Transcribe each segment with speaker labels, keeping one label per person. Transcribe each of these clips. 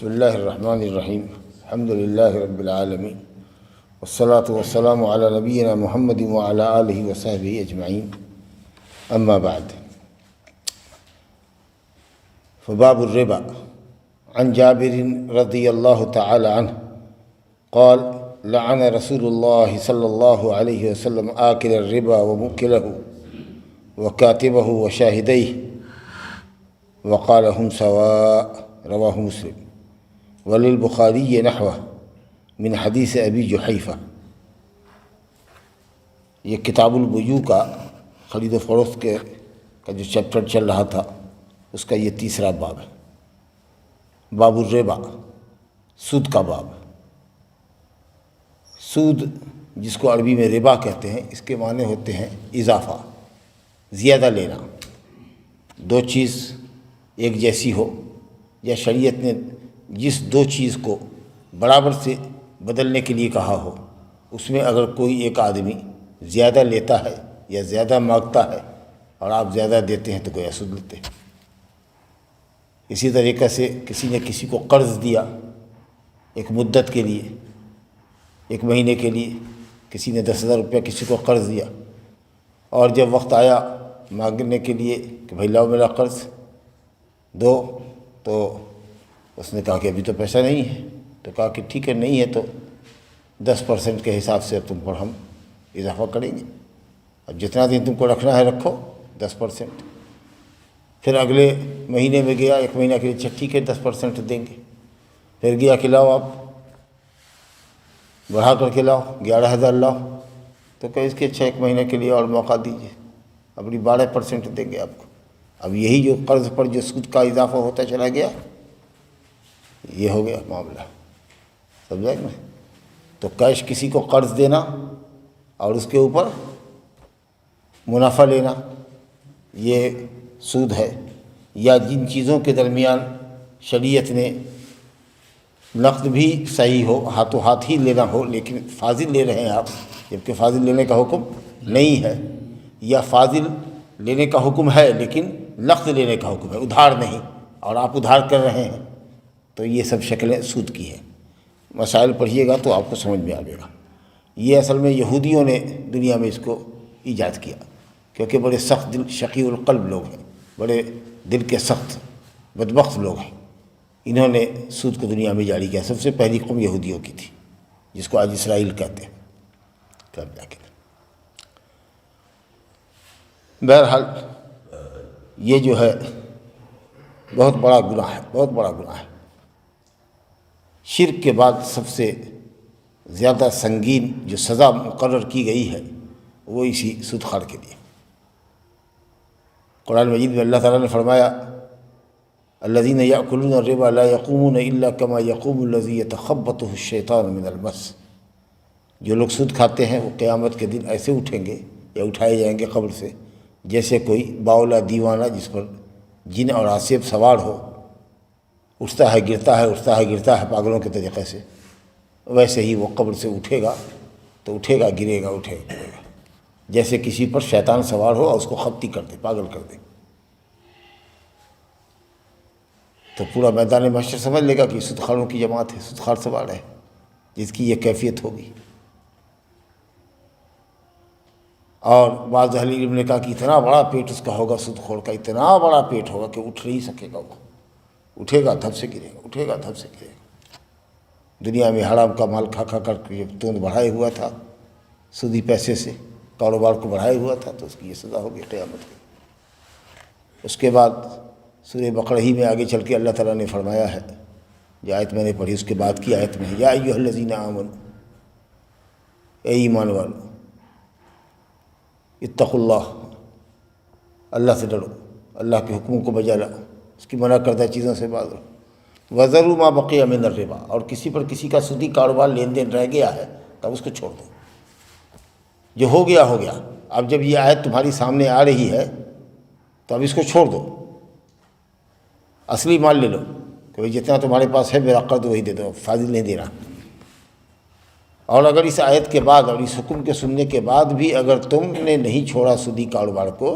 Speaker 1: بسم اللہ الرحمن الرحیم الحمد للہ رب العالمین والصلاة والسلام علی نبینا محمد وعلی آلہ وصحبہ اجمعین اما بعد فباب الربا عن جابر رضی اللہ تعالی عنہ قال لعن رسول اللہ صلی اللہ علیہ وسلم آکل الربا وموکلہ وکاتبہ وشاہدیہ وقال هم سواء رواہ مسلم وللبخاری نحوہ من حدیث ابی جحیفہ۔ یہ کتاب البیوع کا خرید و فروخت کا جو چیپٹر چل رہا تھا اس کا یہ تیسرا باب ہے۔ باب الربا، سود کا باب۔ سود جس کو عربی میں ربا کہتے ہیں، اس کے معنی ہوتے ہیں اضافہ، زیادہ لینا، دو چیز ایک جیسی ہو یا شریعت نے جس دو چیز کو برابر سے بدلنے کے لیے کہا ہو، اس میں اگر کوئی ایک آدمی زیادہ لیتا ہے یا زیادہ مانگتا ہے اور آپ زیادہ دیتے ہیں تو گویا سود لیتے ہیں۔ اسی طریقے سے کسی نے کسی کو قرض دیا ایک مدت کے لیے، ایک مہینے کے لیے، کسی نے 10,000 روپیہ کسی کو قرض دیا، اور جب وقت آیا مانگنے کے لیے کہ بھائی لاؤ میرا قرض دو، تو اس نے کہا کہ ابھی تو پیسہ نہیں ہے، تو کہا کہ ٹھیک ہے نہیں ہے تو 10% کے حساب سے اب تم پر ہم اضافہ کریں گے، اب جتنا دن تم کو رکھنا ہے رکھو 10%۔ پھر اگلے مہینے میں گیا، ایک مہینہ کے لیے، اچھا ٹھیک ہے 10% دیں گے، پھر گیا کہ لاؤ آپ بڑھا کر کے لاؤ 11,000 لاؤ، تو کہ اس کے اچھا ایک مہینے کے لیے اور موقع دیجیے، اپنی 12% دیں گے آپ کو۔ اب یہی جو قرض پر جو سود کا اضافہ ہوتا چلا گیا، یہ ہو گیا معاملہ، سمجھا کہ نہیں؟ تو کیش کسی کو قرض دینا اور اس کے اوپر منافع لینا، یہ سود ہے۔ یا جن چیزوں کے درمیان شریعت نے نقد بھی صحیح ہو، ہاتھوں ہاتھ ہی لینا ہو، لیکن فاضل لے رہے ہیں آپ، جبکہ فاضل لینے کا حکم نہیں ہے، یا فاضل لینے کا حکم ہے لیکن نقد لینے کا حکم ہے، ادھار نہیں، اور آپ ادھار کر رہے ہیں، تو یہ سب شکلیں سود کی ہیں۔ مسائل پڑھیے گا تو آپ کو سمجھ میں آئے گا۔ یہ اصل میں یہودیوں نے دنیا میں اس کو ایجاد کیا، کیونکہ بڑے سخت دل، شقی القلب لوگ ہیں، بڑے دل کے سخت بدبخت لوگ ہیں، انہوں نے سود کو دنیا میں جاری کیا۔ سب سے پہلی قوم یہودیوں کی تھی، جس کو آج اسرائیل کہتے ہیں۔ تب جا کے بہرحال یہ جو ہے بہت بڑا گناہ ہے، بہت بڑا گناہ ہے۔ شرک کے بعد سب سے زیادہ سنگین جو سزا مقرر کی گئی ہے وہ اسی سود خوار کے لیے۔ قرآن مجید میں اللہ تعالیٰ نے فرمایا الذین یأکلون الربا لا یقومون الا کما یقوم الذی یتخبطہ الشیطان من المس۔ جو لوگ سود کھاتے ہیں وہ قیامت کے دن ایسے اٹھیں گے یا اٹھائے جائیں گے قبر سے جیسے کوئی باولا دیوانہ جس پر جن اور آصف سوار ہو، اٹھتا ہے گرتا ہے، اٹھتا ہے گرتا ہے پاگلوں کے طریقے سے، ویسے ہی وہ قبر سے اٹھے گا تو اٹھے گا گرے گا، اٹھے گا گرے گا، جیسے کسی پر شیطان سوار ہو اور اس کو خپتی کر دے، پاگل کر دے۔ تو پورا میدان محشر سمجھ لے گا کہ سود خواروں کی جماعت ہے، سود خوار سوار ہے جس کی یہ کیفیت ہوگی۔ اور بعض اہل علم نے کہا کہ اتنا بڑا پیٹ اس کا ہوگا، سود خور کا اتنا بڑا پیٹ ہوگا کہ اٹھ نہیں سکے گا، وہ اٹھے گا دھب سے گرے گا، اٹھے گا دھب سے گرے گا۔ دنیا میں حرام کا مال کھا کھا کر کے توند بڑھائے ہوا تھا، سودی پیسے سے کاروبار کو بڑھائے ہوا تھا، تو اس کی یہ سزا ہوگی قیامت کی۔ اس کے بعد سورہ بقرہ ہی میں آگے چل کے اللہ تعالیٰ نے فرمایا ہے، جو آیت میں نے پڑھی اس کے بعد کی آیت میں ہے، یا ایھا الذین آمنوا، اے ایمان والو، اتقوا اللہ، اللہ سے ڈرو، اللہ کے حکموں کو بجا لاؤ، اس کی منع کردہ چیزوں سے باز رہو، وذروا ما بقی من الربا، اور کسی پر کسی کا سودی کاروبار لین دین رہ گیا ہے تب اس کو چھوڑ دو، جو ہو گیا ہو گیا۔ اب جب یہ آیت تمہاری سامنے آ رہی ہے تو اب اس کو چھوڑ دو، اصلی مال لے لو، کہ جتنا تمہارے پاس ہے میرا قرض وہی دے دو، فاضل نہیں دینا۔ اور اگر اس آیت کے بعد اور اس حکم کے سننے کے بعد بھی اگر تم نے نہیں چھوڑا سودی کاروبار کو،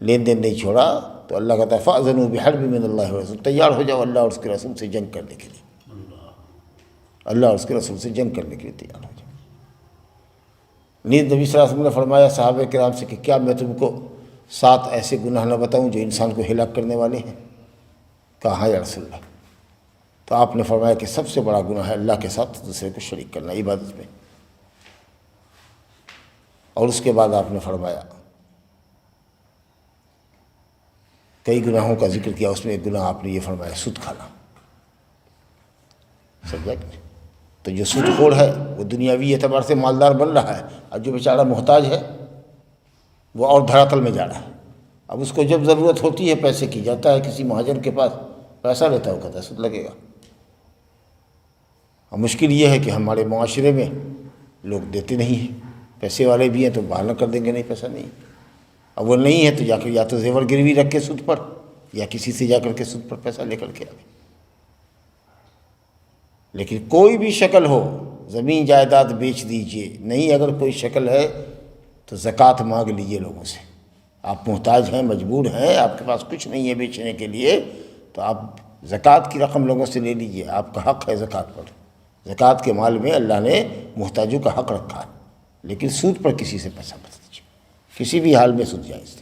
Speaker 1: لین دین نہیں چھوڑا، تو اللہ کہتا ہے فَأْذَنُوا بِحَرْبٍ مِّنَ اللَّهِ وَرَسُولِهِ، تیار ہو جاؤ اللہ اور اس کے رسول سے جنگ کرنے کے لیے، اللہ اور اس کے رسول سے جنگ کرنے کے لیے تیار ہو جاؤ۔ نیز نبی صلی اللہ علیہ وسلم نے فرمایا صحابہ کرام سے کہ کیا میں تم کو 7 ایسے گناہ نہ بتاؤں جو انسان کو ہلاک کرنے والے ہیں؟ کہا ہاں یا رسول اللہ۔ تو آپ نے فرمایا کہ سب سے بڑا گناہ ہے اللہ کے ساتھ دوسرے کو شریک کرنا عبادت میں، اور اس کے بعد آپ نے فرمایا کئی گناہوں کا ذکر کیا، اس میں ایک گناہ آپ نے یہ فرمایا سود کھانا، سمجھا کہ نہیں؟ تو جو سود خور ہے وہ دنیاوی اعتبار سے مالدار بن رہا ہے، اور جو بیچارہ محتاج ہے وہ اور دھراتل میں جا رہا ہے۔ اب اس کو جب ضرورت ہوتی ہے پیسے کی، جاتا ہے کسی مہاجن کے پاس پیسہ لیتا ہے، وہ کہتا ہے سود لگے گا۔ اب مشکل یہ ہے کہ ہمارے معاشرے میں لوگ دیتے نہیں ہیں، پیسے والے بھی ہیں تو بہانہ کر دیں گے نہیں پیسہ نہیں، اب وہ نہیں ہے تو جا کر یا تو زیور گروی رکھ کے سود پر، یا کسی سے جا کر کے سود پر پیسہ لے کر کے آئے۔ لیکن کوئی بھی شکل ہو، زمین جائیداد بیچ دیجئے، نہیں اگر کوئی شکل ہے تو زکوٰۃ مانگ لیجئے لوگوں سے۔ آپ محتاج ہیں، مجبور ہیں، آپ کے پاس کچھ نہیں ہے بیچنے کے لیے، تو آپ زکوٰۃ کی رقم لوگوں سے لے لیجئے، آپ کا حق ہے زکوٰۃ پر۔ زکوٰۃ کے مال میں اللہ نے محتاجوں کا حق رکھا ہے، لیکن سود پر کسی سے پیسہ مت لیجیے، کسی بھی حال میں سود جائز ہے۔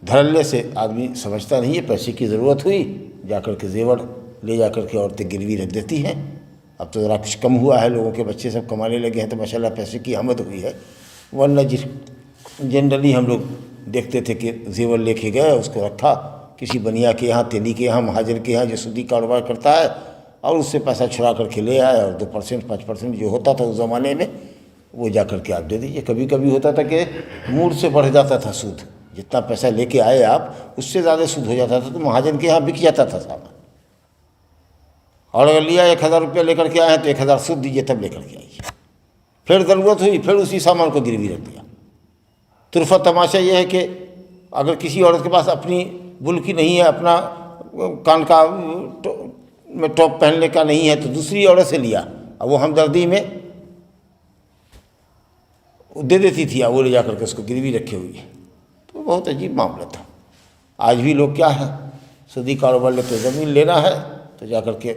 Speaker 1: دھڑلے سے آدمی سمجھتا نہیں ہے، پیسے کی ضرورت ہوئی جا کر کے زیور لے جا کر کے عورتیں گروی رکھ دیتی ہیں۔ اب تو ذرا کچھ کم ہوا ہے، لوگوں کے بچے سب کمانے لگے ہیں تو ماشاءاللہ پیسے کی آمد ہوئی ہے، ورنہ جنرلی ہم لوگ دیکھتے تھے کہ زیور لے کے گئے، اس کو رکھا کسی بنیا کے یہاں، تیلی کے یہاں، مہاجر کے یہاں جو سودی کاروبار کرتا ہے، اور اس سے پیسہ چھڑا کر کے لے آئے، اور 2% 5% جو ہوتا تھا اس زمانے میں وہ جا کر کے آپ دے دیجیے۔ کبھی کبھی ہوتا تھا کہ موڈ سے بڑھ جاتا تھا سود، جتنا پیسہ لے کے آئے آپ اس سے زیادہ سود ہو جاتا تھا، تو مہاجن کے یہاں بک جاتا تھا سامان، اور اگر لیا 1000 روپیہ لے کر کے آئے تو 1000 سود دیجیے تب لے کر کے آئیے۔ پھر ضرورت ہوئی پھر اسی سامان کو گروی رکھ دیا۔ طرفہ تماشا یہ ہے کہ اگر کسی عورت کے پاس اپنی بلکی نہیں ہے، اپنا کان کا میں ٹاپ پہننے کا نہیں ہے، تو دوسری عورت سے لیا، اب وہ ہمدردی میں دے دیتی تھی، وہ لے جا کر کے اس کو گروی رکھے ہوئی ہے، تو بہت عجیب معاملہ تھا۔ آج بھی لوگ کیا ہیں، سودی کاروبار لیتے، زمین لینا ہے تو جا کر کے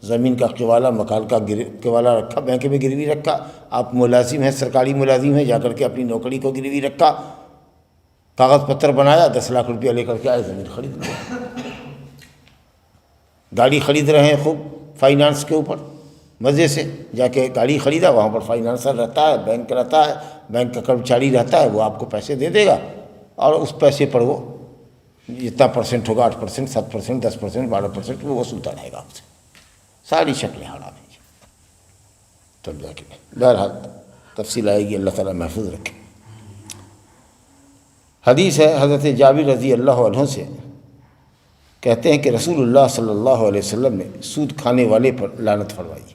Speaker 1: زمین کا قوالہ، مکان کا قوالہ رکھا، بینک میں گروی رکھا، آپ ملازم ہیں، سرکاری ملازم ہیں، جا کر کے اپنی نوکری کو گروی رکھا، کاغذ پتر بنایا، 10 لاکھ روپیہ لے کر کے آئے، زمین خرید لیا۔ گاڑی خرید رہے ہیں خوب فائنانس کے اوپر، مزے سے جا کے گاڑی خریدا، وہاں پر فائنانسر رہتا ہے، بینک رہتا ہے، بینک کا کرمچاری رہتا ہے، وہ آپ کو پیسے دے دے گا، اور اس پیسے پر وہ جتنا پرسنٹ ہوگا 8%، 7%، 10%، 12% وہ وصولتا رہے گا آپ سے۔ ساری شکلیں حرام ہیں جی، تب جا کے بہرحال تفصیل آئے گی، اللہ تعالیٰ محفوظ رکھے۔ حدیث ہے حضرت جابر رضی اللہ عنہ سے، کہتے ہیں کہ رسول اللہ صلی اللہ علیہ وسلم نے سود کھانے والے پر لعنت فرمائی۔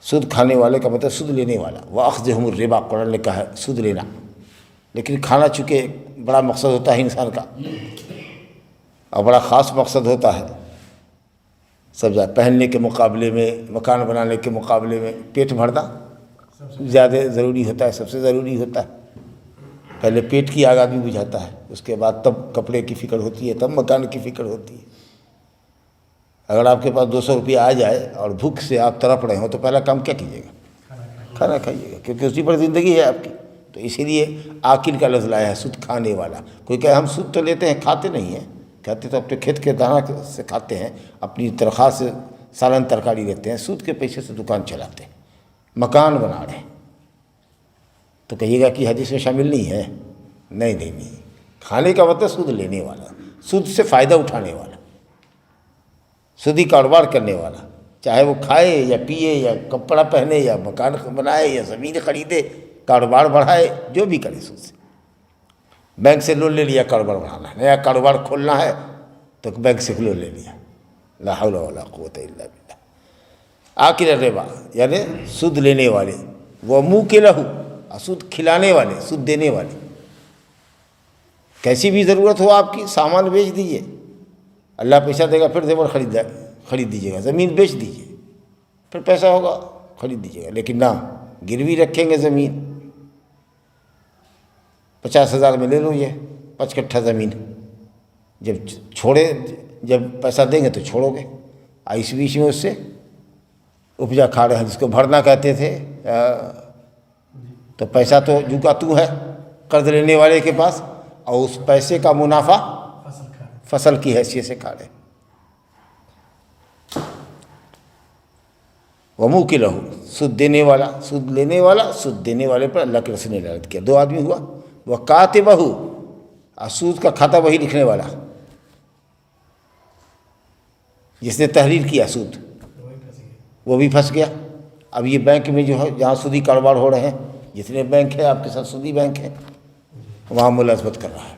Speaker 1: سود کھانے والے کا مطلب سود لینے والا، وَأَخْذُهُمُ الرِّبَا، قرآن نے کہا ہے سود لینا، لیکن کھانا چونکہ ایک بڑا مقصد ہوتا ہے انسان کا، اور بڑا خاص مقصد ہوتا ہے، سمجھا، پہننے کے مقابلے میں، مکان بنانے کے مقابلے میں پیٹ بھرنا زیادہ ضروری ہوتا ہے، سب سے ضروری ہوتا ہے۔ پہلے پیٹ کی آگ آدمی بجھاتا ہے، اس کے بعد تب کپڑے کی فکر ہوتی ہے، تب مکان کی فکر ہوتی ہے۔ اگر آپ کے پاس 200 روپیہ آ جائے اور بھوک سے آپ تڑپ رہے ہوں تو پہلا کام کیا کیجیے گا؟ کھانا کھائیے گا، کیونکہ اسی پر زندگی ہے آپ کی۔ تو اسی لیے آکل کا لفظ لایا ہے، سود کھانے والا۔ کوئی کہے ہم سود تو لیتے ہیں، کھاتے نہیں ہیں، کہتے تو اپنے کھیت کے دانہ سے کھاتے ہیں، اپنی تنخواہ سے سالن ترکاری لیتے ہیں، سود کے پیسے سے دکان چلاتے ہیں، مکان بنا رہے ہیں، تو کہیے گا کہ حدیث میں شامل نہیں ہے؟ نہیں نہیں نہیں، کھانے کا مطلب سود لینے والا، سود سے فائدہ اٹھانے والا، سودی کاروبار کرنے والا، چاہے وہ کھائے یا پیے یا کپڑا پہنے یا مکان بنائے یا زمین خریدے، کاروبار بڑھائے، جو بھی کرے سود سے۔ بینک سے لون لے لیا، کاروبار بڑھانا ہے، نیا کاروبار کھولنا ہے تو بینک سے لون لے لیا، لا حول ولا قوت الا باللہ۔ آکل الربا یعنی سود لینے والے، وہ منہ کے لہو، سود کھلانے والے، سود دینے والے۔ کیسی بھی ضرورت ہو آپ کی، سامان بیچ دیجئے، اللہ پیسہ دے گا، پھر زیور خرید دیجیے گا، زمین بیچ دیجیے، پھر پیسہ ہوگا خرید دیجیے گا، لیکن نہ گروی رکھیں گے زمین، 50,000 میں لے لو یہ 5 کٹھا زمین، جب پیسہ دیں گے تو چھوڑو گے، اس بیچ میں اس سے اپجا کھا رہے ہیں، جس کو بھرنا کہتے تھے، تو پیسہ تو جھکا تو ہے قرض لینے والے کے پاس، اور اس پیسے کا منافع فصل کی حیثیت سے کھا رہے ہیں۔ وَمُوكِلَهُ، سود دینے والا، سود لینے والا، سود دینے والے پر اللہ کے رسول نے لعنت کیا۔ 2 آدمی ہوا، وَكَاتِبَهُ، سود کا کھاتا وہی لکھنے والا جس نے تحریر کیا سود، وہ بھی پھنس گیا۔ اب یہ بینک میں جو ہے جہاں سودی کاروبار ہو رہے ہیں، جتنے بینک ہیں آپ کے ساتھ سودی بینک ہیں، وہاں ملازمت کر رہا ہے،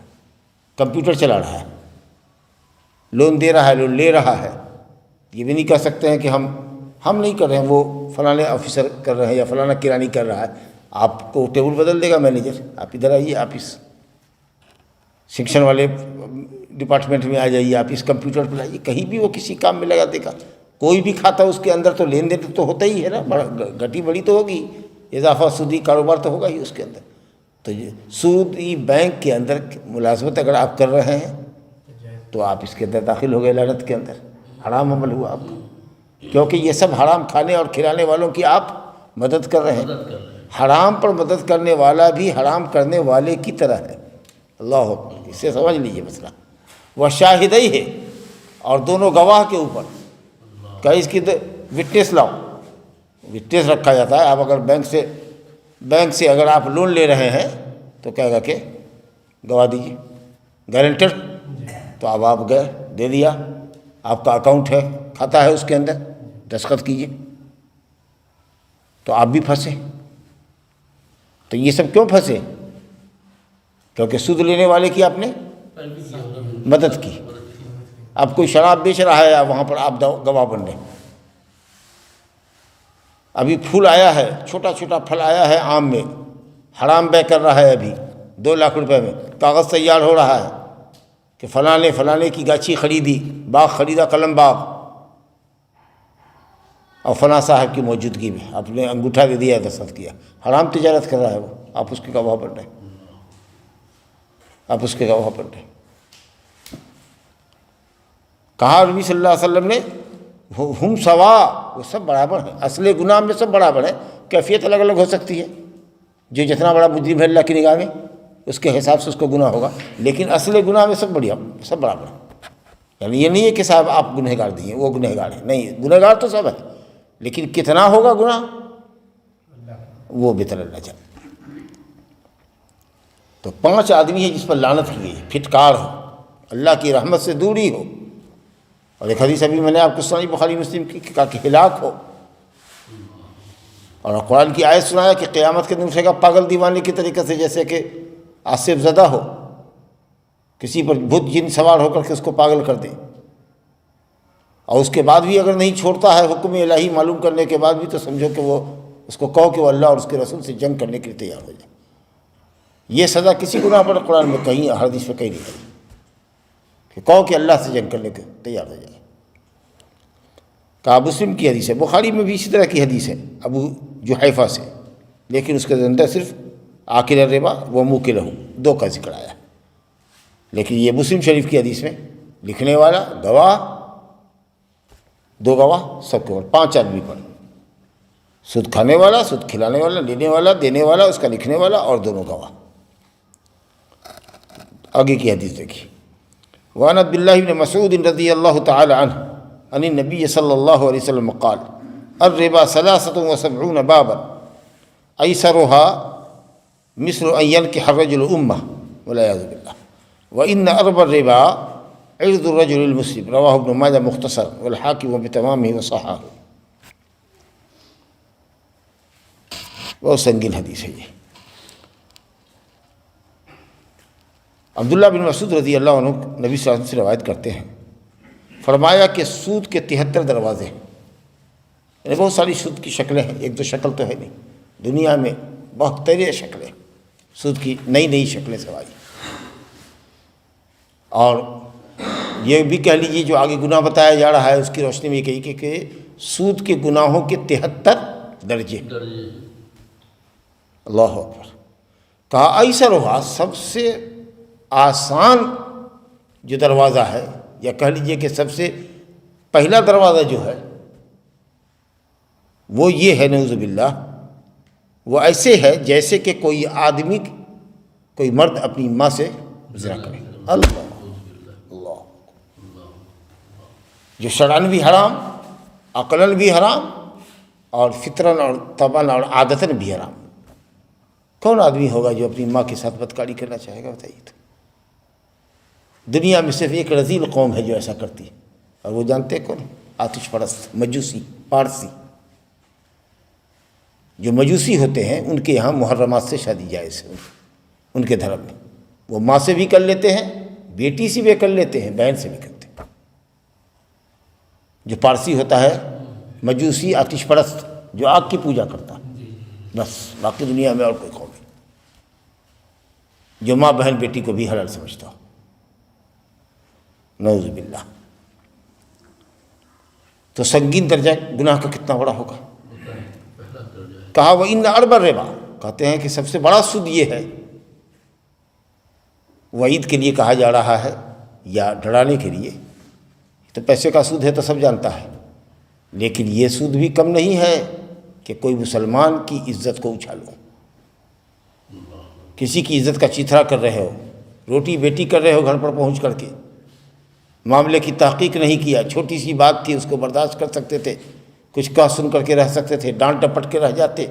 Speaker 1: کمپیوٹر چلا رہا ہے، لون دے رہا ہے، لون لے رہا ہے۔ یہ بھی نہیں کہہ سکتے ہیں کہ ہم نہیں کر رہے ہیں، وہ فلانے آفیسر کر رہے ہیں یا فلانا کرانی کر رہا ہے۔ آپ کو ٹیبل بدل دے گا مینیجر، آپ ادھر آئیے، آپ اس سیکشن والے ڈپارٹمنٹ میں آ جائیے، آپ اس کمپیوٹر پہ آئیے، کہیں بھی وہ کسی کام میں لگا دے گا۔ کوئی بھی کھاتا اس کے اندر تو لین دین تو ہوتا ہی ہے نا، گھٹی بڑی تو ہوگی، اضافہ سودی کاروبار تو ہوگا ہی اس کے اندر۔ تو سودی بینک کے اندر ملازمت اگر آپ کر رہے ہیں تو آپ اس کے اندر داخل ہو گئے، لعنت کے اندر، حرام عمل ہوا آپ کا، کیونکہ یہ سب حرام کھانے اور کھلانے والوں کی آپ مدد کر رہے ہیں۔ حرام پر مدد کرنے والا بھی حرام کرنے والے کی طرح ہے۔ اللہ اکبر، اسے سمجھ لیجیے مسئلہ۔ وہ شاہدی ہے، اور دونوں گواہ کے اوپر کہ اس کی وٹنس لاؤ، وٹنس رکھا جاتا ہے۔ آپ اگر بینک سے اگر آپ لون لے رہے ہیں تو کہے گا کہ گواہ دیجیے، گارنٹر، تو اب آپ گئے، دے دیا، آپ کا اکاؤنٹ ہے، کھاتا ہے اس کے اندر، دستخط کیجیے، تو آپ بھی پھنسے۔ تو یہ سب کیوں پھنسے؟ کیونکہ سود لینے والے کی آپ نے مدد کی۔ اب کوئی شراب بیچ رہا ہے، وہاں پر آپ گواہ بن رہے۔ ابھی پھول آیا ہے، چھوٹا چھوٹا پھل آیا ہے آم میں، حرام بے کر رہا ہے، ابھی 2 لاکھ روپے میں کاغذ تیار ہو رہا ہے کہ فلانے کی گاچھی خریدی، باغ خریدا، قلم باغ، اور فلاں صاحب کی موجودگی میں آپ نے انگوٹھا دے دیا، دستخط کیا، حرام تجارت کر رہا ہے وہ، آپ اس کے گواہ بن رہے ہیں، آپ اس کے گواہ بن رہے ہیں۔ کہا نبی صلی اللہ علیہ وسلم نے، ہم سوا، وہ سب برابر ہیں، اصل گناہ میں سب برابر ہیں، کیفیت الگ الگ ہو سکتی ہے، جو جتنا بڑا مجرم ہے اللہ کی نگاہ میں اس کے حساب سے اس کو گناہ ہوگا، لیکن اصل گناہ میں سب برابر ہیں۔ یعنی یہ نہیں ہے کہ صاحب آپ گنہگار دیے، وہ گنہگار ہیں، نہیں، گنہگار تو سب ہے، لیکن کتنا ہوگا گناہ وہ بہتر اللہ جانے۔ تو 5 آدمی ہیں جس پر لعنت کی گئی، پھٹکار ہو، اللہ کی رحمت سے دوری ہو، اور ایک حدیث ابھی میں نے آپ کو سنائی بخاری مسلم کی، کہا کہ ہلاک ہو، اور قرآن کی آیت سنایا کہ قیامت کے دن اٹھے گا پاگل دیوانے کے طریقے سے، جیسے کہ آصف زدہ ہو، کسی پر بت جن سوار ہو کر کے اس کو پاگل کر دے، اور اس کے بعد بھی اگر نہیں چھوڑتا ہے حکم الہی معلوم کرنے کے بعد بھی، تو سمجھو کہ وہ اس کو کہو کہ وہ اللہ اور اس کے رسول سے جنگ کرنے کے لیے تیار ہو جائے۔ یہ سزا کسی گناہ پر قرآن میں کہیں حدیث میں کہیں نہیں ہے کہ کہو کہ اللہ سے جنگ کرنے کے تیار ہو جائے۔ کہا مسلم کی حدیث ہے، بخاری میں بھی اسی طرح کی حدیث ہے ابو جحیفہ سے، لیکن اس کے اندر صرف آکل الربا وموکلہ 2 کا ذکر آیا ہے، لیکن یہ مسلم شریف کی حدیث میں لکھنے والا، گواہ، 2 گواہ سب کے اوپر، 5 آدمی پر، سود کھانے والا، سود کھلانے والا، لینے والا، دینے والا، اس کا لکھنے والا، اور دونوں گواہ۔ آگے کی حدیث دیکھیے، وعن عبد اللہ بن مسعود رضی اللہ تعالی عنہ عن النبی صلی اللہ علیہ وسلم قال الربا 73 بابا ایسرها مثل ان ينكح الرجل امه والعیاذ باللہ وان اربى الربا عرض الرجل المسلم، رواہ ابن ماجہ مختصر والحاکم بتمامہ وصححہ۔ بہت سنگین حدیث ہے یہ۔ عبداللہ بن مسعود رضی اللہ عنہ نبی صلی اللہ علیہ وسلم سے روایت کرتے ہیں، فرمایا کہ سود کے 73 دروازے ہیں، یعنی بہت ساری سود کی شکلیں ہیں، 1-2 شکل تو ہے نہیں، دنیا میں بہت طرح شکلیں، سود کی نئی شکلیں سب آئی۔ اور یہ بھی کہہ لیجیے جو آگے گناہ بتایا جا رہا ہے اس کی روشنی میں یہ کہی کہ سود کے گناہوں کے 73 درجے۔ اللہ اکبر۔ کہا ایسر ہوا، سب سے آسان جو دروازہ ہے، یا کہہ لیجئے کہ سب سے پہلا دروازہ جو ہے وہ یہ ہے، نعوذ باللہ، وہ ایسے ہے جیسے کہ کوئی آدمی، کوئی مرد اپنی ماں سے زنا کرے۔ اللہ اللہ، جو شرعاً بھی حرام، عقلاً بھی حرام، اور فطراً اور طبعاً اور عادتاً بھی حرام۔ کون آدمی ہوگا جو اپنی ماں کے ساتھ بدکاری کرنا چاہے گا؟ بتائیے تو۔ دنیا میں صرف ایک رذیل قوم ہے جو ایسا کرتی ہے، اور وہ جانتے کون؟ آتش پرست، مجوسی، پارسی۔ جو مجوسی ہوتے ہیں ان کے یہاں محرمات سے شادی جائز ہے، ان کے دھرم میں وہ ماں سے بھی کر لیتے ہیں، بیٹی سے بھی کر لیتے ہیں، بہن سے بھی کرتے ہیں۔ جو پارسی ہوتا ہے مجوسی، آتش پرست، جو آگ کی پوجا کرتا ہے، بس باقی دنیا میں اور کوئی قوم نہیں جو ماں بہن بیٹی کو بھی حلال سمجھتا ہو۔ نعوذ باللہ۔ تو سنگین درجہ گناہ کا کتنا بڑا ہوگا؟ کہا وَإِنَّ أَرْبَ الرِّبَا، کہتے ہیں کہ سب سے بڑا سود یہ ہے۔ وعید کے لیے کہا جا رہا ہے یا ڈرانے کے لیے، تو پیسے کا سود ہے تو سب جانتا ہے، لیکن یہ سود بھی کم نہیں ہے کہ کوئی مسلمان کی عزت کو اچھالو، کسی کی عزت کا چیتھرا کر رہے ہو، روٹی بیٹی کر رہے ہو گھر پر پہنچ کر کے، معاملے کی تحقیق نہیں کیا، چھوٹی سی بات تھی اس کو برداشت کر سکتے تھے، کچھ کہا سن کر کے رہ سکتے تھے، ڈانٹ ڈپٹ کے رہ جاتے،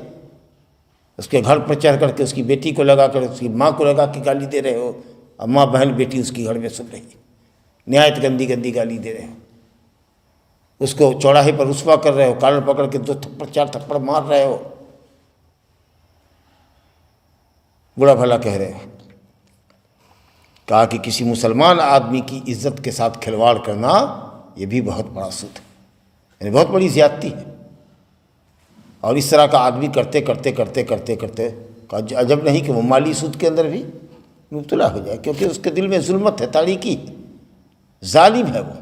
Speaker 1: اس کے گھر پر چڑھ کر کے اس کی بیٹی کو لگا کر، اس کی ماں کو لگا کے گالی دے رہے ہو، اور ماں بہن بیٹی اس کی گھر میں سن رہی ہے، نہایت گندی گندی گالی دے رہے ہو، اس کو چوراہے پر رسوا کر رہے ہو، کالر پکڑ کے 2 تھپڑ 4 تھپڑ مار رہے ہو، برا بھلا کہہ رہے ہو۔ کہا کہ کسی مسلمان آدمی کی عزت کے ساتھ کھلواڑ کرنا یہ بھی بہت بڑا سود ہے، یعنی بہت بڑی زیادتی ہے۔ اور اس طرح کا آدمی کرتے کرتے کرتے کرتے کرتے عجب نہیں کہ وہ مالی سود کے اندر بھی مبتلا ہو جائے، کیونکہ اس کے دل میں ظلمت ہے، تاریکی، ظالم ہے وہ۔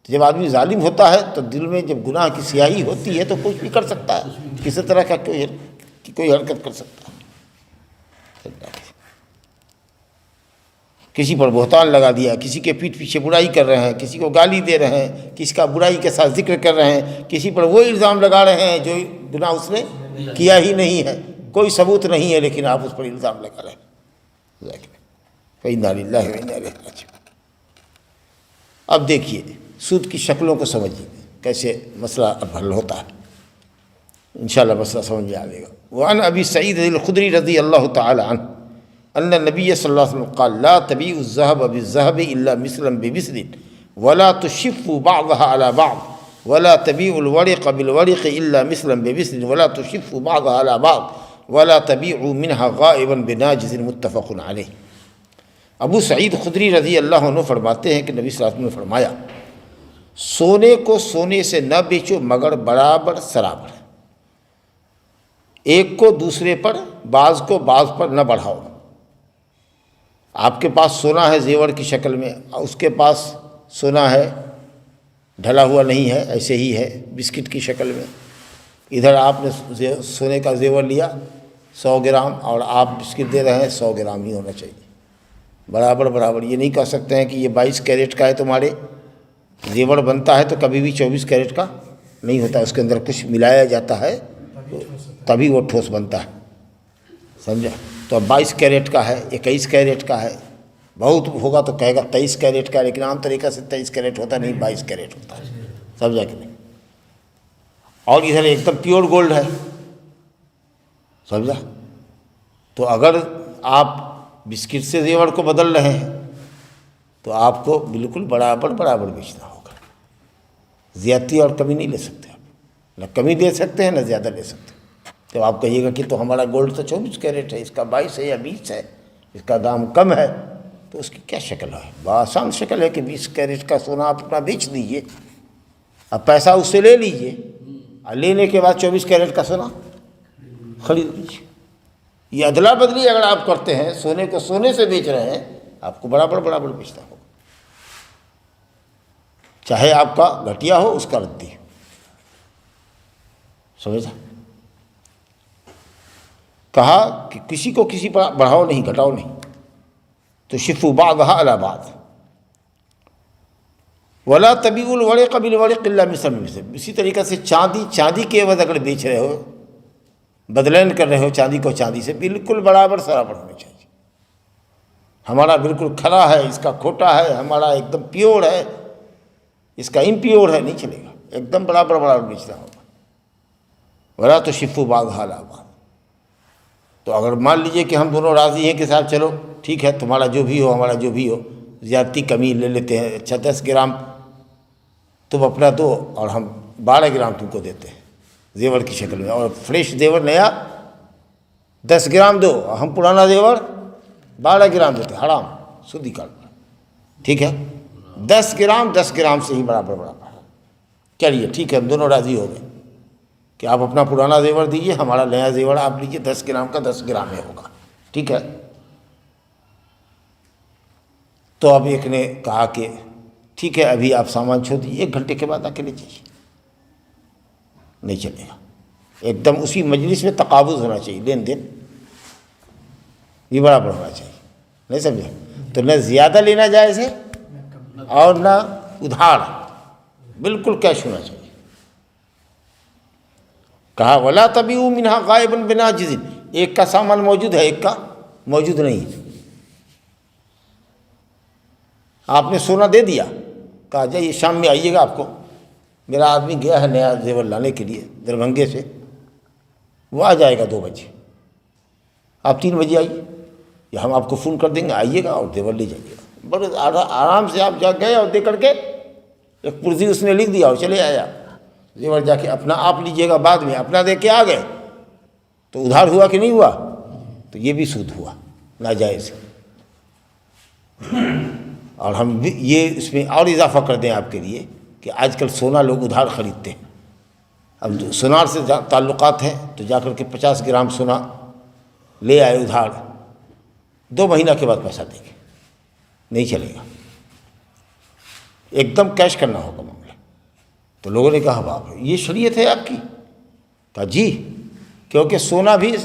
Speaker 1: جب آدمی ظالم ہوتا ہے تو دل میں جب گناہ کی سیاہی ہوتی ہے تو کچھ بھی کر سکتا ہے، کسی طرح کا کوئی حرکت کر سکتا ہے۔ کسی پر بہتان لگا دیا، کسی کے پیٹھ پیچھے برائی کر رہے ہیں، کسی کو گالی دے رہے ہیں، کسی کا برائی کے ساتھ ذکر کر رہے ہیں، کسی پر وہ الزام لگا رہے ہیں جو گناہ اس نے کیا ہی نہیں ہے، کوئی ثبوت نہیں ہے، لیکن آپ اس پر الزام لگا رہے ہیں۔ فَإِنَّا لِلَّهِ وَإِنَّا إِلَيْهِ رَاجِعُونَ۔ اب دیکھیے سود کی شکلوں کو سمجھیے، کیسے مسئلہ اب حل ہوتا ہے، انشاءاللہ مسئلہ سمجھ میں آئے گا۔ وعن ابی سعید الخدری رضی اللہ تعالی عنہ ان النبی صلی اللہ علیہ وسلم قال لا تبيعوا الذهب بالذهب الا مثلا بمثل ولا تشفوا بعضها على بعض ولا تبيعوا الورق بالورق الا مثلا بمثل ولا تشفوا بعضها على بعض ولا تبيعوا منها غائبا بناجز متفق علیہ۔ ابو سعید خدری رضی اللہ عنہ فرماتے ہیں کہ نبی صلی اللہ علیہ وسلم نے فرمایا، سونے کو سونے سے نہ بیچو مگر برابر سرابر، ایک کو دوسرے پر، بعض کو بعض پر نہ بڑھاؤ۔ آپ کے پاس سونا ہے زیور کی شکل میں، اس کے پاس سونا ہے ڈھلا ہوا نہیں ہے، ایسے ہی ہے بسکٹ کی شکل میں، ادھر آپ نے سونے کا زیور لیا 100 گرام اور آپ بسکٹ دے رہے ہیں 100 گرام ہی ہونا چاہیے، برابر برابر۔ یہ نہیں کہہ سکتے ہیں کہ یہ 22 کیرٹ کا ہے تمہارے، زیور بنتا ہے تو کبھی بھی 24 کیرٹ کا نہیں ہوتا، اس کے اندر کچھ ملایا جاتا ہے تبھی وہ ٹھوس بنتا ہے، سمجھا؟ تو اب 22 کیرٹ کا ہے، 21 کیرٹ کا ہے، بہت ہوگا تو کہے گا 23 کیرٹ کا، لیکن عام طریقہ سے 23 کیرٹ ہوتا نہیں، 22 کیرٹ ہوتا ہے، سمجھا کہ نہیں؟ اور ادھر ایک دم پیور گولڈ ہے، سمجھا؟ تو اگر آپ بسکٹ سے زیور کو بدل رہے ہیں تو آپ کو بالکل برابر برابر بیچنا ہوگا، زیادتی اور کمی نہیں لے سکتے آپ، نہ کمی لے سکتے ہیں نہ زیادہ لے سکتے ہیں۔ جب آپ کہیے گا کہ تو ہمارا گولڈ تو 24 کیرٹ ہے، اس کا 22 ہے یا 20 ہے، اس کا دام کم ہے، تو اس کی کیا شکل ہے؟ بآسان شکل ہے کہ 20 کیرٹ کا سونا آپ اپنا بیچ دیجئے، اب پیسہ اس سے لے لیجئے، اور لینے کے بعد 24 کیرٹ کا سونا خرید لیجیے۔ یہ ادلا بدلی اگر آپ کرتے ہیں، سونے کو سونے سے بیچ رہے ہیں، آپ کو برابر برابر بیچنا ہوگا، چاہے آپ کا گھٹیا ہو اس کا ردی ہو، سمجھا؟ کہا کہ کسی کو کسی پر بڑھاؤ نہیں گھٹاؤ نہیں، تو شفو بعضها علی بعض، ولا تبیعوا الورق بالورق الا مثلا بمثل۔ اسی طریقے سے چاندی کے عوض اگر بیچ رہے ہو، بدلین کر رہے ہو چاندی کو چاندی سے، بالکل برابر برابر ہونا چاہیے۔ ہمارا بالکل کھرا ہے، اس کا کھوٹا ہے، ہمارا ایک دم پیور ہے، اس کا امپیور ہے، نہیں چلے گا، ایک دم برابر برابر بیچنا ہوگا۔ ولا تشفوا بعضها علی بعض۔ تو اگر مان لیجئے کہ ہم دونوں راضی ہیں کہ صاحب چلو ٹھیک ہے، تمہارا جو بھی ہو ہمارا جو بھی ہو، زیادتی کمی لے لیتے ہیں، اچھا 10 گرام تم اپنا دو اور ہم 12 گرام تم کو دیتے ہیں زیور کی شکل میں، اور فریش زیور نیا 10 گرام دو، اور ہم پرانا زیور 12 گرام دیتے، حرام، سودی کاروبار، ٹھیک ہے؟ 10 گرام سے ہی برابر برابر، چلیے ٹھیک ہے، ہم دونوں راضی ہو گئے کہ آپ اپنا پرانا زیور دیجیے، ہمارا نیا زیور آپ لیجیے، 10 گرام کا 10 گرام میں ہوگا، ٹھیک ہے؟ تو اب ایک نے کہا کہ ٹھیک ہے ابھی آپ سامان چھوڑ دیجیے، 1 گھنٹے کے بعد آ کے لے جائیے، نہیں چلے گا، ایک دم اسی مجلس میں تقابض ہونا چاہیے، لین دین یہ برابر ہونا چاہیے، نہیں سمجھے؟ تو نہ زیادہ لینا جائز ہے اور نہ ادھار، بالکل کیش ہونا چاہیے۔ کہا ولا تبیعوا منها غائبا بناجز، ایک کا سامان موجود ہے ایک کا موجود نہیں، آپ نے سونا دے دیا، کہا جائیے شام میں آئیے گا، آپ کو میرا آدمی گیا ہے نیا زیور لانے کے لیے دربھنگے سے، وہ آ جائے گا 2 بجے، آپ 3 بجے آئیے، یا ہم آپ کو فون کر دیں گے، آئیے گا اور زیور لے جائیے گا، بڑے آرام سے آپ جا گئے اور دے کر کے ایک پرزی اس نے لکھ دیا اور چلے آیا، زیور جا کے اپنا آپ لیجیے گا، بعد میں اپنا دے کے آ گئے، تو ادھار ہوا کہ نہیں ہوا؟ تو یہ بھی سود ہوا، ناجائز۔ اور ہم بھی یہ اس میں اور اضافہ کر دیں آپ کے لیے کہ آج کل سونا لوگ ادھار خریدتے ہیں، اب سونار سے تعلقات ہیں تو جا کر کے 50 گرام سونا لے آئے ادھار، 2 مہینہ کے بعد پیسہ دیں گے، نہیں چلے گا، ایک دم کیش کرنا ہوگا معاملہ۔ تو لوگوں نے کہا باپ یہ شریعت ہے آپ کی؟ کہا جی، کیونکہ سونا بھی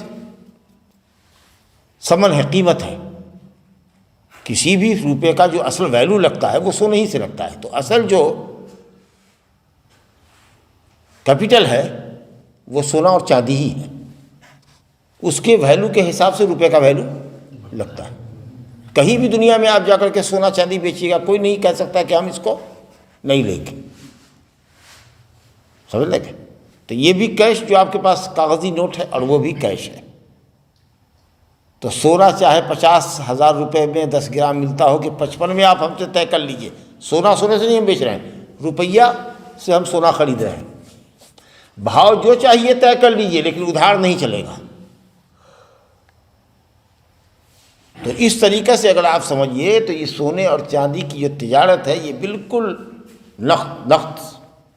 Speaker 1: ثمن ہے، قیمت ہے، کسی بھی روپے کا جو اصل ویلیو لگتا ہے وہ سونے ہی سے لگتا ہے، تو اصل جو کیپٹل ہے وہ سونا اور چاندی ہی ہے، اس کے ویلیو کے حساب سے روپے کا ویلیو لگتا ہے۔ کہیں بھی دنیا میں آپ جا کر کے سونا چاندی بیچیے گا، کوئی نہیں کہہ سکتا کہ ہم اس کو نہیں لیں گے، سمجھ لیں گے؟ تو یہ بھی کیش جو آپ کے پاس کاغذی نوٹ ہے اور وہ بھی کیش ہے۔ تو سونا چاہے 50,000 روپے میں 10 گرام ملتا ہو کہ 55 میں آپ ہم سے طے کر لیجئے، سونا سونے سے نہیں ہم بیچ رہے ہیں، روپیہ سے ہم سونا خرید رہے ہیں، بھاؤ جو چاہیے طے کر لیجئے، لیکن ادھار نہیں چلے گا۔ تو اس طریقے سے اگر آپ سمجھیے تو یہ سونے اور چاندی کی جو تجارت ہے یہ بالکل نقد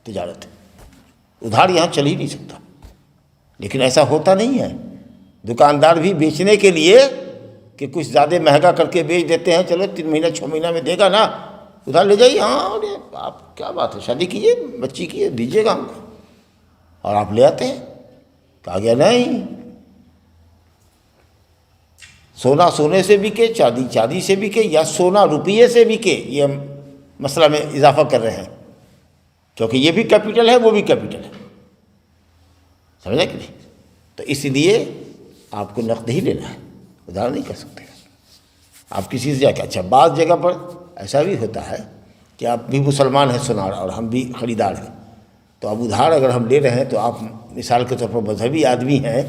Speaker 1: تجارت ہے، ادھار یہاں چل ہی نہیں سکتا۔ لیکن ایسا ہوتا نہیں ہے، دکاندار بھی بیچنے کے لیے کہ کچھ زیادہ مہنگا کر کے بیچ دیتے ہیں، چلو 3 مہینہ 6 مہینہ میں دے گا نا، ادھار لے جائیے، ہاں آپ کیا بات ہے، شادی کیجیے، بچی کیجیے، دیجیے گا ہم کو، اور آپ لے آتے ہیں۔ کہا گیا نہیں، سونا سونے سے بکے، چاندی چاندی سے بکے، یا سونا روپیے سے بکے، یہ ہم مسئلہ میں اضافہ کر رہے ہیں، کیونکہ یہ بھی کیپٹل ہے وہ بھی کیپٹل ہے، سمجھا کہ نہیں؟ تو اس لیے آپ کو نقد ہی لینا ہے، ادھار نہیں کر سکتے آپ کسی سے جا کے۔ اچھا بعض جگہ پر ایسا بھی ہوتا ہے کہ آپ بھی مسلمان ہیں سونار اور ہم بھی خریدار ہیں، تو اب ادھار اگر ہم لے رہے ہیں تو آپ مثال کے طور پر مذہبی آدمی ہیں،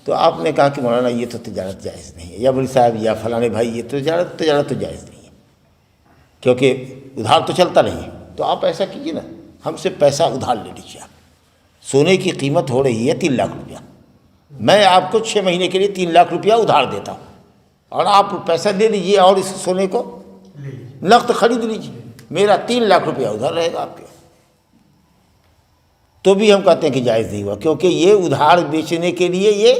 Speaker 1: تو آپ نے کہا کہ مولانا یہ تو تجارت جائز نہیں ہے، یا بڑی صاحب یا فلاں بھائی یہ تجارت تو جائز نہیں ہے، کیونکہ ادھار تو چلتا نہیں ہے۔ تو آپ ایسا کیجیے نا، ہم سے پیسہ ادھار لے لیجیے، آپ سونے کی قیمت ہو رہی ہے 3 لاکھ روپیہ، میں آپ کو 6 مہینے کے لیے 3 لاکھ روپیہ ادھار دیتا ہوں، اور آپ پیسہ دے لیجیے اور اس سونے کو نقد خرید لیجیے، میرا 3 لاکھ روپیہ ادھار رہے گا آپ کے۔ تو بھی ہم کہتے ہیں کہ جائز نہیں ہوا، کیونکہ یہ ادھار بیچنے کے لیے یہ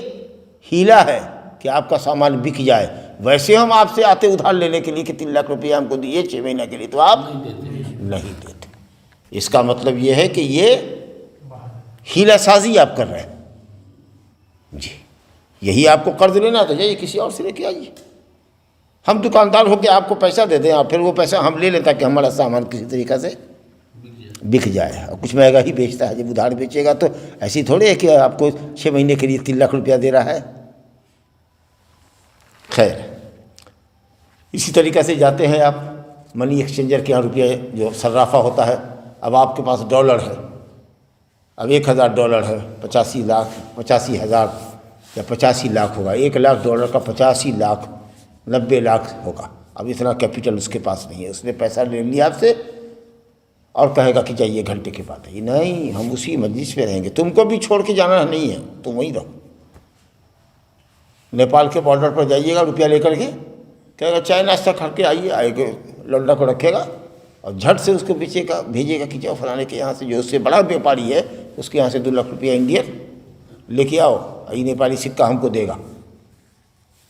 Speaker 1: ہیلا ہے کہ آپ کا سامان بک جائے، ویسے ہم آپ سے آتے ادھار لینے کے لیے کہ 3 لاکھ روپیہ ہم کو دیے 6 مہینہ کے لیے، تو آپ نہیں دیتے۔ اس کا مطلب یہ ہے کہ یہ ہیلا سازی آپ کر رہے ہیں جی۔ یہی آپ کو قرض لینا تو جائیے کسی اور سے لے کے آئیے. ہم دکاندار ہو کے آپ کو پیسہ دے دیں اور پھر وہ پیسہ ہم لے لیں تاکہ ہمارا سامان کسی طریقہ سے بک جائے. اور کچھ مہنگا ہی بیچتا ہے. جب ادھار بیچے گا تو ایسی تھوڑی ہے کہ آپ کو 6 مہینے کے لیے 3 لاکھ روپیہ دے رہا ہے. خیر اسی طریقہ سے جاتے ہیں آپ منی ایکسچینجر کے یہاں روپیہ جو صرافہ ہوتا ہے. اب آپ کے پاس ڈالر ہے, اب $1000 ہے, 85 لاکھ 85,000 یا 85 لاکھ ہوگا. $1,00,000 کا 85 لاکھ 90 لاکھ ہوگا. اب اتنا کیپٹل اس کے پاس نہیں ہے. اس نے پیسہ لے لیا آپ سے اور کہے گا کہ چاہیے گھنٹے کے بعد آئیے. نہیں, ہم اسی مجلس پہ رہیں گے, تم کو بھی چھوڑ کے جانا نہیں ہے, تم وہیں رہو. نیپال کے بارڈر پر جائیے گا روپیہ لے کر کے, کہے گا چائے ناشتہ کھا کے آئیے, آئے گا لونڈا کو رکھے گا اور جھٹ سے اس کو بھیجے گا کہ جاؤ فلانے کے یہاں سے جو اس سے بڑا بیپاری ہے اس کے یہاں سے 2 لاکھ روپیہ انڈین لے کے آؤ, یہ نیپالی سکہ ہم کو دے گا.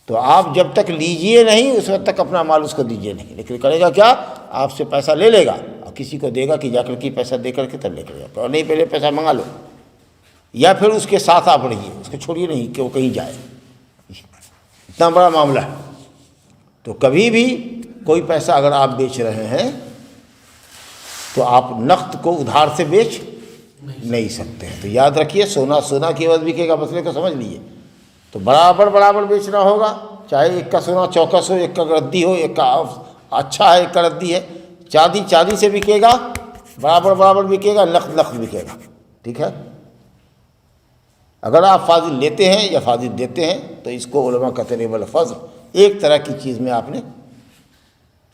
Speaker 1: تو آپ جب تک لیجئے نہیں اس وقت تک اپنا مال اس کو دیجئے نہیں. لیکن کرے گا کیا, آپ سے پیسہ لے لے گا اور کسی کو دے گا کہ جا کر کے پیسہ دے کر کے تب لے کر جاؤ, اور نہیں پہلے پیسہ منگا لو, یا پھر اس کے ساتھ آپ رہیے, اس کو چھوڑیے نہیں کہ وہ کہیں جائے. اتنا بڑا معاملہ ہے. تو کبھی بھی کوئی پیسہ اگر آپ بیچ رہے ہیں تو آپ نقد کو ادھار سے بیچ نہیں سکتے ہیں. تو یاد رکھیے, سونا کی عوض بکے گا, مسئلے کو سمجھ لیجیے. تو برابر بیچنا ہوگا, چاہے ایک کا سونا چوکس ہو, ایک کا ردی ہو, ایک کا اچھا ہے ایک کا ردی ہے. چاندی سے بکے گا, برابر بکے گا, نقد بکے گا. ٹھیک ہے. اگر آپ فاضل لیتے ہیں یا فاضل دیتے ہیں تو اس کو علماء کہتے ہیں بالفضل, ایک طرح کی چیز میں آپ نے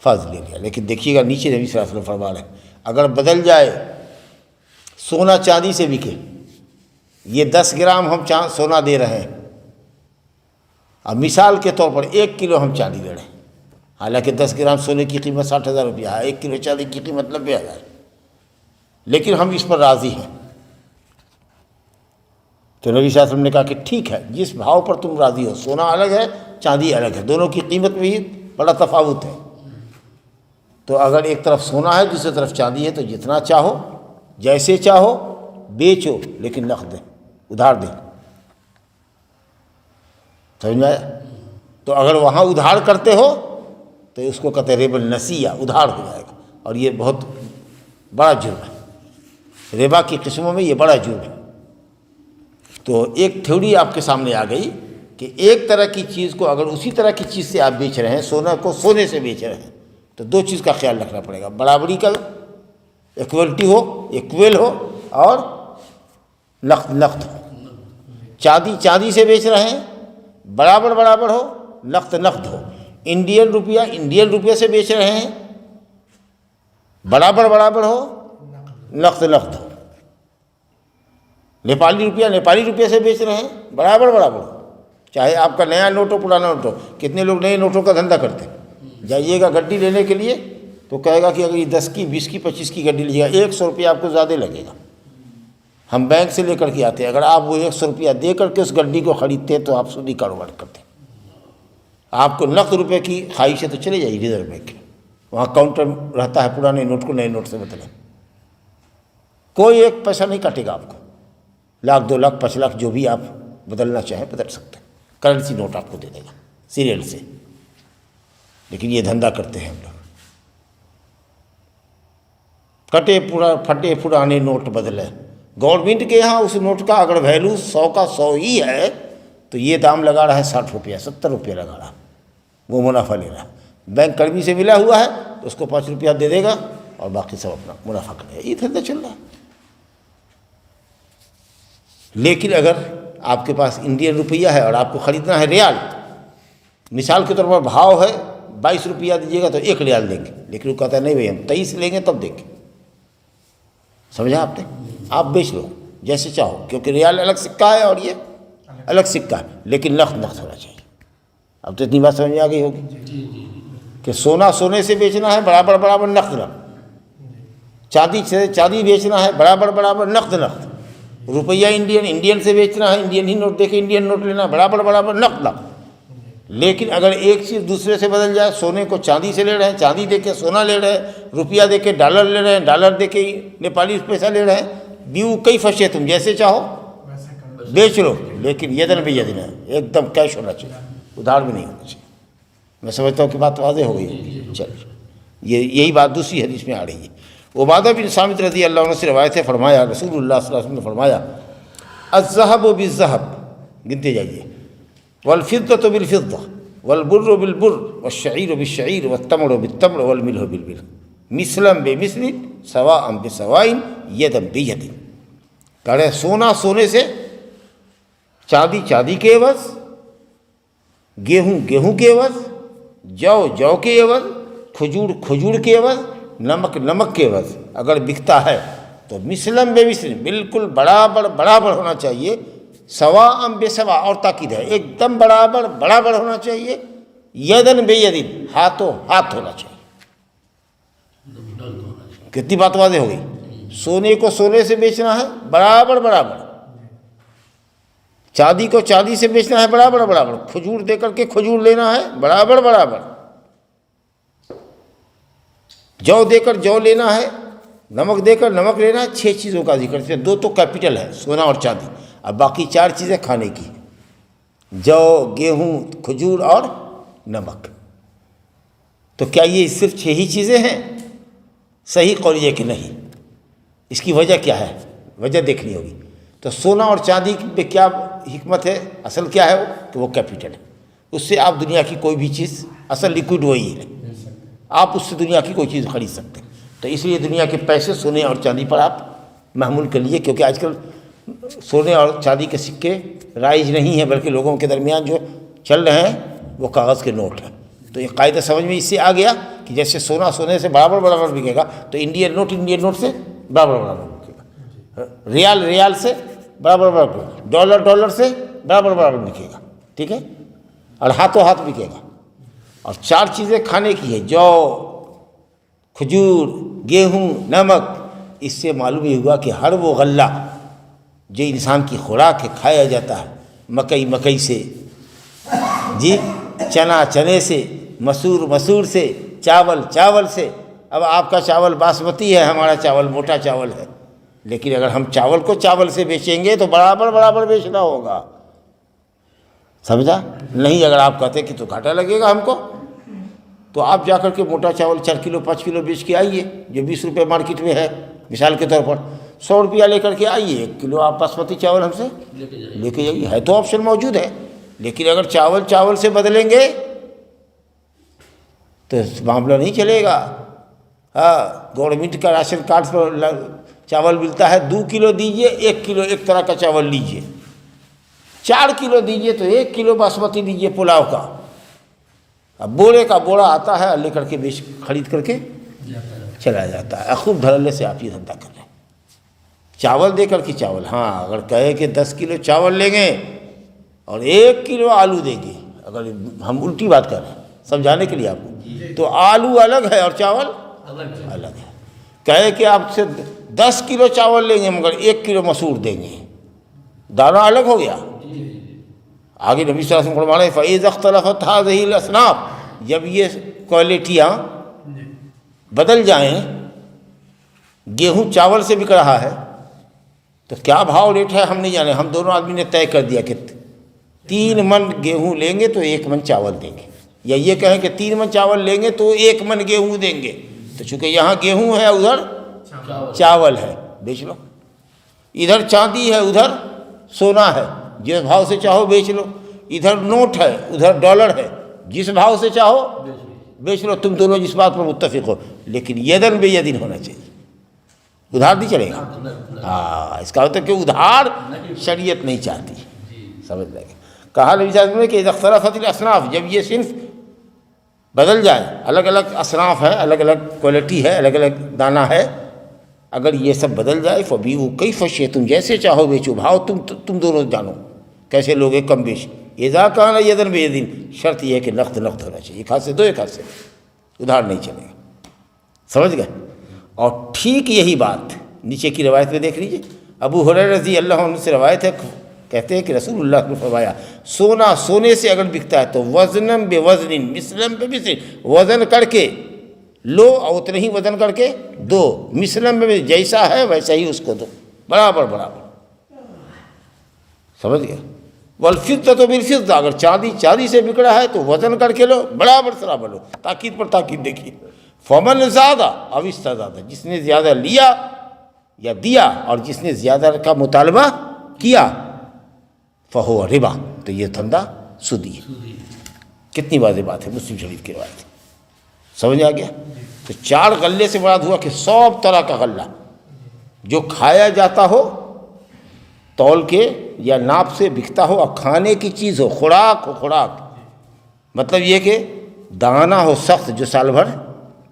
Speaker 1: فاضل لے لیا. لیکن دیکھیے گا نیچے نبی صلی اللہ علیہ وسلم فرما رہے ہیں اگر بدل جائے, سونا چاندی سے بکے, یہ 10 گرام ہم سونا دے رہے ہیں, اب مثال کے طور پر 1 کلو ہم چاندی لے رہے ہیں, حالانکہ 10 گرام سونے کی قیمت 60,000 روپیہ ہے, 1 کلو چاندی کی قیمت 90,000, لیکن ہم اس پر راضی ہیں. تو نبی صلی اللہ علیہ وسلم نے کہا کہ ٹھیک ہے, جس بھاؤ پر تم راضی ہو, سونا الگ ہے چاندی الگ ہے, دونوں کی قیمت میں ہی بڑا تفاوت ہے. تو اگر ایک طرف سونا ہے دوسری طرف چاندی ہے تو جتنا چاہو جیسے چاہو بیچو, لیکن نقد دیں, ادھار دیں. سمجھ میں آیا؟ تو اگر وہاں ادھار کرتے ہو تو اس کو کہتے ہیں ربا النسیہ, ادھار ہو جائے گا, اور یہ بہت بڑا جرم ہے. ربا کی قسموں میں یہ بڑا جرم ہے. تو ایک تھیوری آپ کے سامنے آ گئی کہ ایک طرح کی چیز کو اگر اسی طرح کی چیز سے آپ بیچ رہے ہیں, سونا کو سونے سے بیچ رہے ہیں, تو 2 چیز کا خیال رکھنا پڑے گا. برابری کا ایکویلٹی ہو, ایکویل ہو, اور نقد ہو. چاندی سے بیچ رہے ہیں, برابر ہو, نقد ہو. انڈین روپیہ سے بیچ رہے ہیں, برابر ہو, نقد ہو. نیپالی روپیہ سے بیچ رہے ہیں, برابر ہو, چاہے آپ کا نیا نوٹ ہو پرانا نوٹ ہو. کتنے لوگ نئے نوٹوں کا دھندا کرتے ہیں. جائیے گا گڈی لینے کے لیے تو کہے گا کہ اگر یہ 10 کی 20 کی 25 کی گڈی لیجیے گا 100 روپیہ آپ کو زیادہ لگے گا. ہم بینک سے لے کر کے آتے ہیں, اگر آپ وہ 100 روپیہ دے کر کے اس گڈی کو خریدتے تو آپ سودی کاروبار کرتے. آپ کو نقد روپے کی خواہش ہے تو چلے جائیے ریزرو بینک کے, وہاں کاؤنٹر رہتا ہے, پرانے نوٹ کو نئے نوٹ سے بدلیں, کوئی ایک پیسہ نہیں کاٹے گا آپ کو. 1,00,000 2 لاکھ 5 لاکھ جو بھی آپ بدلنا چاہیں بدل سکتے ہیں, کرنسی نوٹ آپ کو دے دے گا سیریل سے. لیکن یہ دھندا کرتے ہیں ہم لوگ, پھٹے پرانے نوٹ بدلے. گورنمنٹ کے یہاں اس نوٹ کا اگر ویلیو 100 کا 100 ہی ہے تو یہ دام لگا رہا ہے 60 روپیہ 70 روپیہ لگا رہا, وہ منافع لے رہا ہے. بینک کرمی سے ملا ہوا ہے تو اس کو 5 روپیہ دے دے گا اور باقی سب اپنا منافع کرے گا. یہ دھندا چل رہا ہے. لیکن اگر آپ کے پاس انڈین روپیہ ہے اور آپ کو خریدنا ہے ریال, مثال کے طور پر بھاؤ ہے 22 روپیہ دیجیے گا تو 1 ریال دیں گے, لیکن وہ کہتا ہے نہیں بھائی ہم 23 لیں گے تب دیں گے. سمجھا آپ نے؟ آپ بیچ لو جیسے چاہو, کیونکہ ریال الگ سکہ ہے اور یہ الگ سکہ ہے, لیکن نقد ہونا چاہیے. اب تو اتنی بات سمجھ میں آ گئی ہوگی کہ سونا سونے سے بیچنا ہے, برابر نقد. چاندی بیچنا ہے, برابر نقد. روپیہ انڈین سے بیچنا ہے, انڈین ہی نوٹ دے کے انڈین نوٹ لینا ہے, برابر نقد. لیکن اگر ایک چیز دوسرے سے بدل جائے, سونے کو چاندی سے لے رہے ہیں, چاندی دے کے سونا لے رہے ہیں, روپیہ دے کے ڈالر لے رہے ہیں, ڈالر دے کے نیپالی پیسہ لے رہے ہیں, دیو کئی فشے تم جیسے چاہو بیچ لو، لیکن یدن بھی یدن ہے، ایک دم کیش ہونا چاہیے، ادھار بھی نہیں ہونا چاہیے۔ میں سمجھتا ہوں کہ بات واضح ہو گئی۔ چلیے، یہی بات دوسری حدیث میں آ رہی ہے۔ عبادہ بن صامت رضی اللہ عنہ سے روایت ہے، فرمایا رسول اللہ صلی اللہ علیہ وسلم نے فرمایا الذهب بالذهب، گنتے جائیے، والفضة بالفضة والبر بالبر والشعير بالشعير والتمر بالتمر والملح بالملح مثلا بمثل سواء بسواء یدا بید۔ کہہ رہے سونا سونے سے، چاندی چاندی کے عوض، گیہوں گیہوں کے عوض، جو جو کے عوض، کھجور کھجور کے عوض، نمک نمک کے عوض اگر بکتا ہے تو مثلاً بے مثل، بالکل برابر برابر ہونا چاہیے، سواء بے سوا، اور تاکید ہے ایک دم برابر برابر ہونا چاہیے، یدن بے یدن، ہاتھوں ہاتھ ہونا چاہیے۔ کتنی بات واضح ہو گئی؟ سونے کو سونے سے بیچنا ہے برابر برابر، چاندی کو چاندی سے بیچنا ہے برابر برابر، کھجور دے کر کے کھجور لینا ہے برابر برابر، جو دے کر جو لینا ہے، نمک دے کر نمک لینا ہے۔ 6 چیزوں کا ذکر ہے، 2 تو کیپٹل ہے، سونا اور چاندی، اب باقی 4 چیزیں کھانے کی، جو گیہوں کھجور اور نمک۔ تو کیا یہ صرف 6 ہی چیزیں ہیں؟ صحیح قول یہ کہ نہیں۔ اس کی وجہ کیا ہے؟ وجہ دیکھنی ہوگی۔ تو سونا اور چاندی پہ کیا حکمت ہے؟ اصل کیا ہے وہ؟ کہ وہ کیپٹل ہے، اس سے آپ دنیا کی کوئی بھی چیز، اصل لیکوڈ وہی ہے، آپ اس سے دنیا کی کوئی چیز خرید سکتے ہیں۔ تو اس لیے دنیا کے پیسے سونے اور چاندی پر آپ محمول کر لیے، کیونکہ آج کل سونے اور چاندی کے سکے رائج نہیں ہیں، بلکہ لوگوں کے درمیان جو چل رہے ہیں وہ کاغذ کے نوٹ ہیں۔ تو یہ قاعدہ سمجھ میں اس سے آ گیا کہ جیسے سونا سونے سے برابر برابر بکے گا، تو انڈین نوٹ سے برابر برابر بکے گا، ریال ریال سے برابر برابر، ڈالر ڈالر سے برابر برابر بکے گا، ٹھیک ہے، اور ہاتھوں ہاتھ بکے گا۔ اور 4 چیزیں کھانے کی ہے، جو کھجور گیہوں نمک۔ اس سے معلوم یہ ہوا کہ ہر وہ غلہ جو انسان کی خوراک ہے کھایا جاتا ہے، مکئی مکئی سے، جی چنا چنے سے، مسور مسور سے، چاول چاول سے۔ اب آپ کا چاول باسمتی ہے، ہمارا چاول موٹا چاول ہے، لیکن اگر ہم چاول کو چاول سے بیچیں گے تو برابر برابر بیچنا ہوگا، سمجھا؟ نہیں اگر آپ کہتے کہ تو گھاٹا لگے گا ہم کو، تو آپ جا کر کے موٹا چاول 4 کلو 5 کلو بیچ کے آئیے، جو 20 روپے مارکیٹ میں ہے، مثال کے طور پر 100 روپیہ لے کر کے آئیے، 1 کلو آپ باسمتی چاول ہم سے لے کے جائیے، ہے تو آپشن موجود ہے۔ لیکن اگر چاول چاول سے بدلیں گے تو معاملہ نہیں چلے گا۔ ہاں، گورنمنٹ کا راشن کارڈ پر چاول ملتا ہے، 2 کلو دیجئے 1 کلو ایک طرح کا چاول لیجئے، 4 کلو دیجئے تو 1 کلو باسمتی دیجئے پلاؤ کا۔ اب بوڑے کا بوڑا آتا ہے، لے کر کے خرید کر کے چلا جاتا ہے۔ خوب دھڑلے سے آپ یہ دھندا کر رہے ہیں، چاول دے کر کے چاول۔ ہاں، اگر کہے کہ 10 کلو چاول لیں گے اور 1 کلو آلو دیں گے، اگر ہم الٹی بات کر رہے ہیں سمجھانے کے لیے آپ کو، تو آلو الگ ہے اور چاول الگ ہے۔ کہے کہ آپ سے 10 کلو چاول لیں گے مگر 1 کلو مسور دیں گے، دانہ الگ ہو گیا۔ آگے نبی صلی اللہ علیہ وسلم فرما رہے ہیں فَإِذَا اخْتَلَفَتْ هَذِهِ الْأَصْنَافُ، جب یہ کوالٹیاں بدل جائیں، گیہوں چاول سے بک رہا ہے تو کیا بھاؤ ریٹ ہے ہم نہیں جانے، ہم دونوں آدمی نے طے کر دیا کہ 3 من گیہوں لیں گے تو 1 من چاول دیں گے، یا یہ کہیں کہ 3 من چاول لیں گے تو 1 من گیہوں دیں گے۔ تو چونکہ یہاں گیہوں ہے ادھر چاول ہے، بیچ لو۔ ادھر چاندی ہے ادھر سونا ہے، جس بھاؤ سے چاہو بیچ لو۔ ادھر نوٹ ہے ادھر ڈالر ہے، جس بھاؤ سے چاہو بیچ لو، تم دونوں جس بات پر متفق ہو، لیکن یدن بے یدن ہونا چاہیے، ادھار نہیں چلے گا۔ ہاں، اس کا مطلب کہ ادھار شریعت نہیں چاہتی، سمجھ لیں گے۔ کہا نبی صلی اللہ علیہ وسلم نے کہ اذا اختلفت الاصناف، جب یہ صنف بدل جائے، الگ الگ اصناف ہے، الگ الگ کوالٹی ہے، الگ الگ دانہ ہے، اگر یہ سب بدل جائے فبیعوا کیف شئتم، جیسے چاہو بیچو، بھاؤ تم دونوں جانو کیسے لوگے کم بیش۔ اذا کان یدن بیدن، شرط یہ ہے کہ نقد نقد ہونا چاہیے، ایک ہاتھ سے دو، ایک ہاتھ سے ادھار نہیں چلے گا، سمجھ گئے؟ اور ٹھیک یہی بات نیچے کی روایت میں دیکھ لیجیے، ابو ہریرہ رضی اللہ عنہ سے روایت ہے، کہتے ہیں کہ رسول اللہ نے فرمایا سونا سونے سے اگر بکتا ہے تو وزنم بے وزن مثلم بے مثل، وزن کر کے لو اور اتنے ہی وزن کر کے دو، مثلم میں جیسا ہے ویسا ہی اس کو دو، برابر برابر، سمجھ گیا. والفضة بالفضة، اگر چاندی سے بگڑا ہے تو وزن کر کے لو، برابر سرابر لو. تاکید پر تاکید دیکھیے. فمن زادہ او استزاد، جس نے زیادہ لیا یا دیا اور جس نے زیادہ کا مطالبہ کیا، فہو ربا، تو یہ دھندا سودی ہے. کتنی واضح بات ہے، مسلم شریف کی روایت. سمجھ آ گیا. تو 4 غلے سے مراد ہوا کہ 100 طرح کا غلہ جو کھایا جاتا ہو تول کے یا ناپ سے بکتا ہو، اور کھانے کی چیز ہو، خوراک ہو. خوراک مطلب یہ کہ دانہ ہو سخت جو سال بھر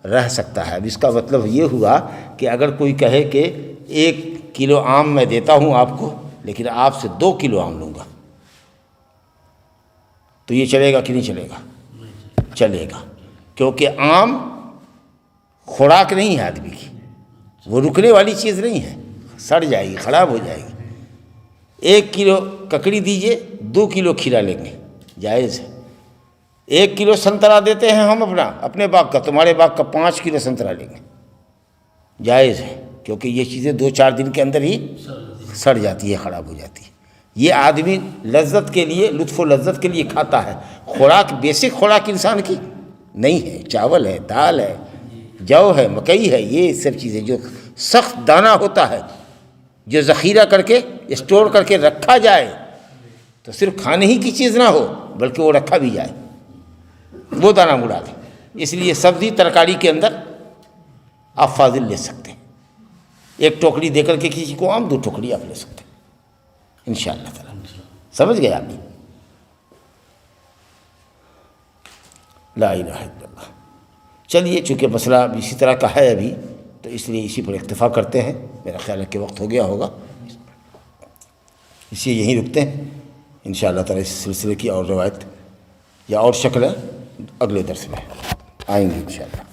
Speaker 1: رہ سکتا ہے. اب اس کا مطلب یہ ہوا کہ اگر کوئی کہے کہ 1 کلو آم میں دیتا ہوں آپ کو، لیکن آپ سے 2 کلو آم لوں گا، تو یہ چلے گا کہ نہیں چلے گا؟ چلے گا، کیونکہ آم خوراک نہیں ہے آدمی کی، وہ رکنے والی چیز نہیں ہے، سڑ جائے گی، خراب ہو جائے گی. 1 کلو ککڑی دیجئے، 2 کلو کھیرا لیں گے، جائز ہے. 1 کلو سنترا دیتے ہیں ہم اپنے باغ کا، تمہارے باغ کا 5 کلو سنترا لیں گے، جائز ہے، کیونکہ یہ چیزیں 2-4 دن کے اندر ہی سڑ جاتی ہے، خراب ہو جاتی ہے. یہ آدمی لذت کے لیے، لطف و لذت کے لیے کھاتا ہے. خوراک بیسک خوراک انسان کی نہیں ہے. چاول ہے، دال ہے، جو ہے، مکئی ہے، یہ سب چیزیں جو سخت دانہ ہوتا ہے، جو ذخیرہ کر کے اسٹور کر کے رکھا جائے، تو صرف کھانے ہی کی چیز نہ ہو بلکہ وہ رکھا بھی جائے، وہ دانہ مراد ہے. اس لیے سبزی ترکاری کے اندر آپ فاضل لے سکتے ہیں. 1 ٹوکری دے کر کے کسی کو آم، 2 ٹوکری آپ لے سکتے ہیں انشاءاللہ تعالیٰ. سمجھ گئے آپ؟ لا الہ الا اللہ. چلیے، چونکہ مسئلہ اسی طرح کا ہے ابھی، تو اس لیے اسی پر اکتفا کرتے ہیں. میرا خیال ہے کہ وقت ہو گیا ہوگا، اس لیے یہیں رکتے ہیں. انشاءاللہ تعالیٰ اس سلسلے کی اور روایت یا اور شکل اگلے درس میں آئیں گے انشاءاللہ.